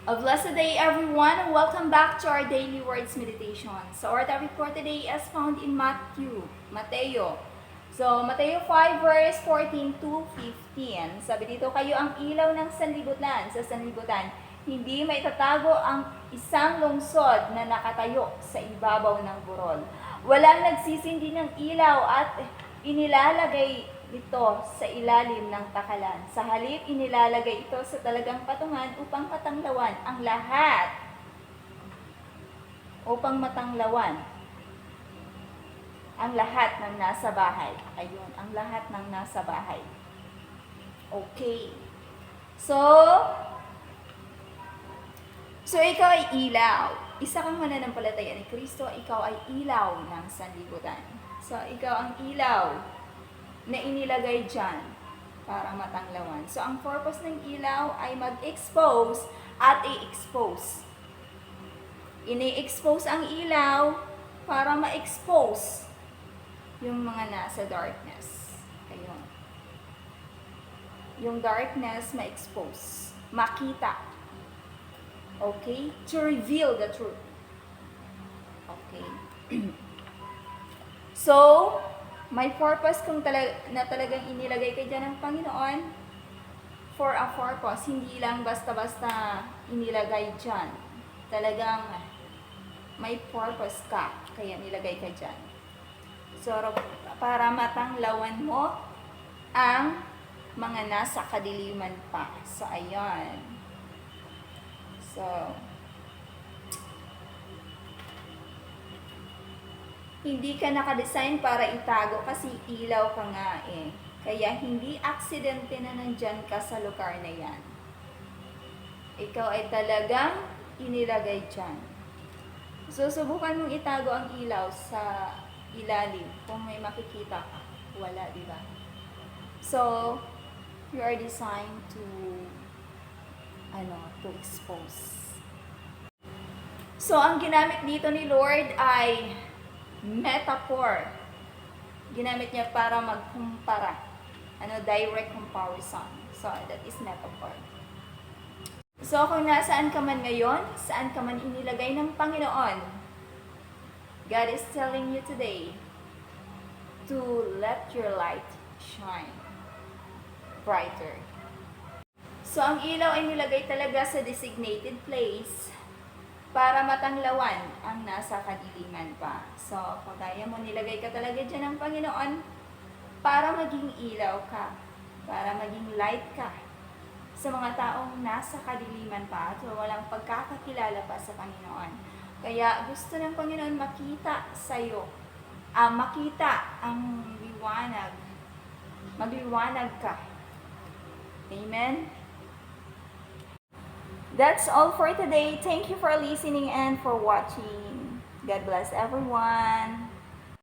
A blessed day, everyone, and welcome back to our daily words meditation. So, our topic for today is found in Mateo. So, Mateo 5 verse 14 to 15. Sabi dito, kayo ang ilaw ng sanlibutan. Hindi maitatago ang isang lungsod na nakatayo sa ibabaw ng burol. Walang nagsisindi ng ilaw at inilalagay ito sa ilalim ng takalan. Sa halip, inilalagay ito sa talagang patungan upang matanglawan ang lahat. Upang matanglawan ang lahat ng nasa bahay. Ayun, ang lahat ng nasa bahay. Okay. So ikaw ay ilaw. Isa kang mananampalataya ni Kristo, ikaw ay ilaw ng sanlibutan. So, ikaw ang ilaw na inilagay dyan para matanglawan. So, ang purpose ng ilaw ay mag-expose at i-expose. Ini-expose ang ilaw para ma-expose yung mga nasa darkness. Ayun. Yung darkness ma-expose. Makita. Okay? To reveal the truth. Okay? So, may purpose kung talagang inilagay ka dyan ng Panginoon for a purpose. Hindi lang basta-basta inilagay dyan. Talagang may purpose ka, kaya nilagay ka dyan. So, para matanglawan mo ang mga nasa kadiliman pa. So, ayan. So, hindi ka nakadesign para itago kasi ilaw ka nga eh. Kaya hindi aksidente na nandyan ka sa lugar na yan. Ikaw ay talagang inilagay dyan. So, subukan mong itago ang ilaw sa ilalim kung may makikita ka. Wala, di ba? So, you are designed to expose. So, ang ginamit dito ni Lord ay metaphor. Ginamit niya para magkumpara. Direct comparison. So, that is metaphor. So, kung nasaan ka man ngayon, saan ka man inilagay ng Panginoon, God is telling you today to let your light shine brighter. So, ang ilaw ay nilagay talaga sa designated place para matanglawan ang nasa kadiliman pa. So, kagaya mo, nilagay ka talaga dyan ng Panginoon para maging ilaw ka, para maging light ka sa mga taong nasa kadiliman pa at walang pagkakakilala pa sa Panginoon. Kaya gusto ng Panginoon makita sa iyo, makita ang liwanag, magliwanag ka. Amen? That's all for today. Thank you for listening and for watching. God bless everyone.